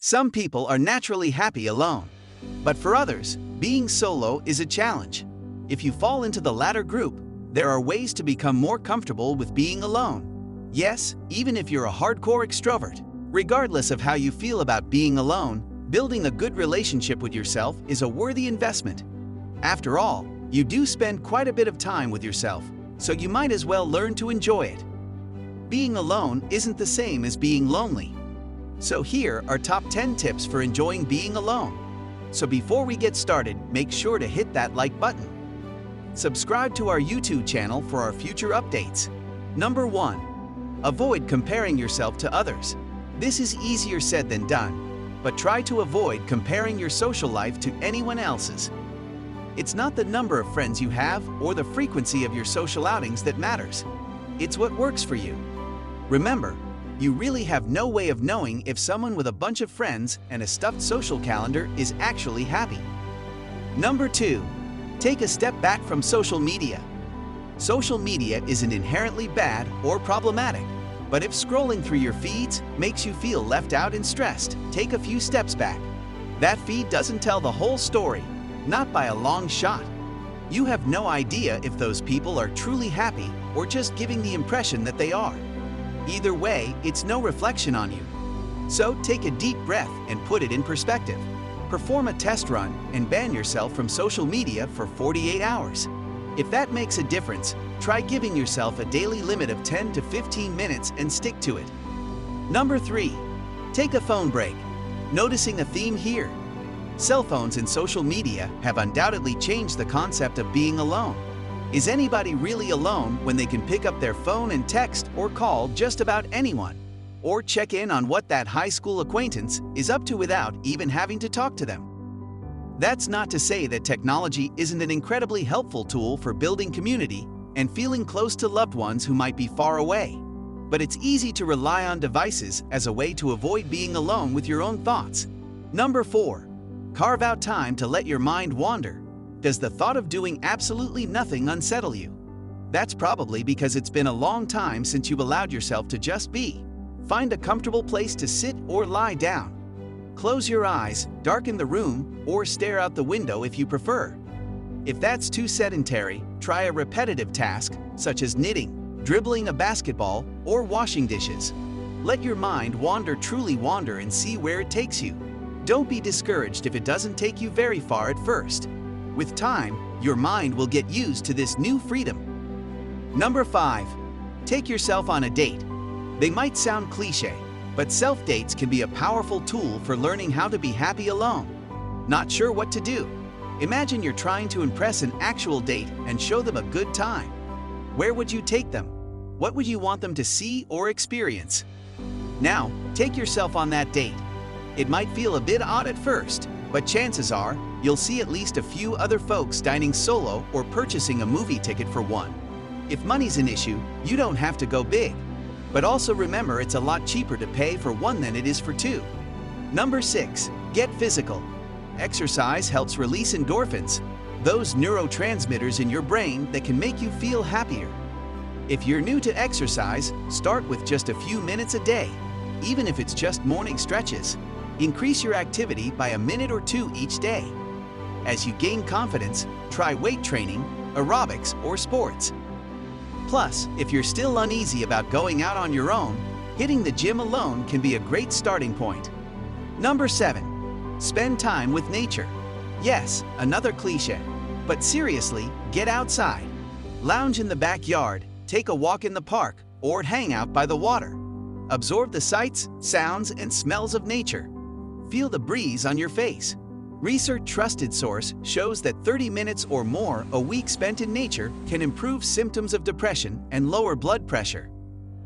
Some people are naturally happy alone. But for others, being solo is a challenge. If you fall into the latter group, there are ways to become more comfortable with being alone. Yes, even if you're a hardcore extrovert. Regardless of how you feel about being alone, building a good relationship with yourself is a worthy investment. After all, you do spend quite a bit of time with yourself, so you might as well learn to enjoy it. Being alone isn't the same as being lonely. So here are top 10 tips for enjoying being alone. So before we get started, make sure to hit that like button. Subscribe to our YouTube channel for our future updates. Number 1. Avoid comparing yourself to others. This is easier said than done, but try to avoid comparing your social life to anyone else's. It's not the number of friends you have or the frequency of your social outings that matters. It's what works for you. Remember, you really have no way of knowing if someone with a bunch of friends and a stuffed social calendar is actually happy. Number 2. Take a step back from social media. Social media isn't inherently bad or problematic, but if scrolling through your feeds makes you feel left out and stressed, take a few steps back. That feed doesn't tell the whole story, not by a long shot. You have no idea if those people are truly happy or just giving the impression that they are. Either way, it's no reflection on you. So take a deep breath and put it in perspective. Perform a test run and ban yourself from social media for 48 hours. If that makes a difference, try giving yourself a daily limit of 10 to 15 minutes and stick to it. Number 3. Take a phone break. Noticing a theme here? Cell phones and social media have undoubtedly changed the concept of being alone. Is anybody really alone when they can pick up their phone and text or call just about anyone? Or check in on what that high school acquaintance is up to without even having to talk to them? That's not to say that technology isn't an incredibly helpful tool for building community and feeling close to loved ones who might be far away. But it's easy to rely on devices as a way to avoid being alone with your own thoughts. Number 4. Carve out time to let your mind wander. Does the thought of doing absolutely nothing unsettle you? That's probably because it's been a long time since you've allowed yourself to just be. Find a comfortable place to sit or lie down. Close your eyes, darken the room, or stare out the window if you prefer. If that's too sedentary, try a repetitive task such as knitting, dribbling a basketball, or washing dishes. Let your mind truly wander and see where it takes you. Don't be discouraged if it doesn't take you very far at first. With time, your mind will get used to this new freedom. Number 5. Take yourself on a date. They might sound cliché, but self-dates can be a powerful tool for learning how to be happy alone. Not sure what to do? Imagine you're trying to impress an actual date and show them a good time. Where would you take them? What would you want them to see or experience? Now, take yourself on that date. It might feel a bit odd at first, but chances are you'll see at least a few other folks dining solo or purchasing a movie ticket for one. If money's an issue, you don't have to go big. But also remember, it's a lot cheaper to pay for one than it is for two. Number 6. Get physical. Exercise helps release endorphins, those neurotransmitters in your brain that can make you feel happier. If you're new to exercise, start with just a few minutes a day, even if it's just morning stretches. Increase your activity by a minute or two each day. As you gain confidence, try weight training, aerobics, or sports. Plus, if you're still uneasy about going out on your own, hitting the gym alone can be a great starting point. Number 7. Spend time with nature. Yes, another cliché, but seriously, get outside. Lounge in the backyard, take a walk in the park, or hang out by the water. Absorb the sights, sounds, and smells of nature. Feel the breeze on your face. Research trusted source shows that 30 minutes or more a week spent in nature can improve symptoms of depression and lower blood pressure.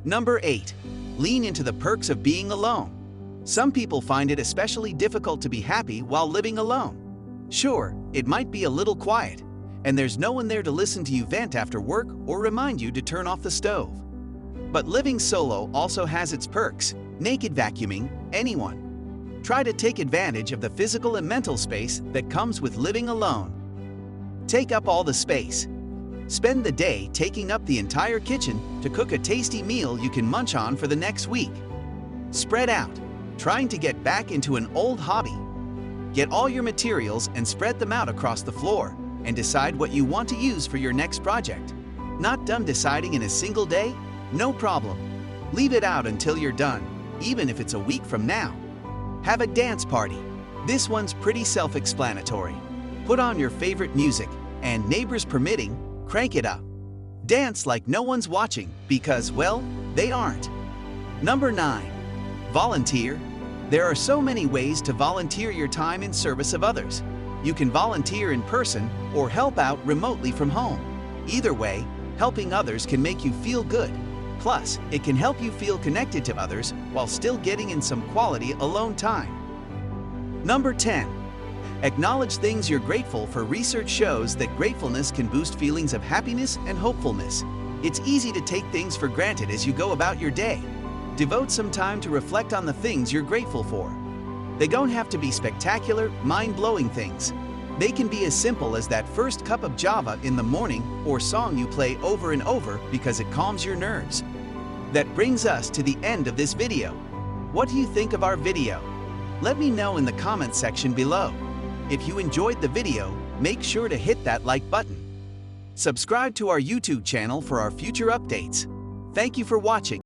Number 8. Lean into the perks of being alone. Some people find it especially difficult to be happy while living alone. Sure, it might be a little quiet, and there's no one there to listen to you vent after work or remind you to turn off the stove. But living solo also has its perks. Naked vacuuming, anyone. Try to take advantage of the physical and mental space that comes with living alone. Take up all the space. Spend the day taking up the entire kitchen to cook a tasty meal you can munch on for the next week. Spread out. Trying to get back into an old hobby? Get all your materials and spread them out across the floor and decide what you want to use for your next project. Not done deciding in a single day? No problem. Leave it out until you're done, even if it's a week from now. Have a dance party. This one's pretty self-explanatory. Put on your favorite music and, neighbors permitting, crank it up. Dance like no one's watching because, well, they aren't. Number 9. Volunteer. There are so many ways to volunteer your time in service of others. You can volunteer in person or help out remotely from home. Either way, helping others can make you feel good. Plus, it can help you feel connected to others while still getting in some quality alone time. Number 10. Acknowledge things you're grateful for. Research shows that gratefulness can boost feelings of happiness and hopefulness. It's easy to take things for granted as you go about your day. Devote some time to reflect on the things you're grateful for. They don't have to be spectacular, mind-blowing things. They can be as simple as that first cup of java in the morning or song you play over and over because it calms your nerves. That brings us to the end of this video. What do you think of our video? Let me know in the comments section below. If you enjoyed the video, make sure to hit that like button. Subscribe to our YouTube channel for our future updates. Thank you for watching.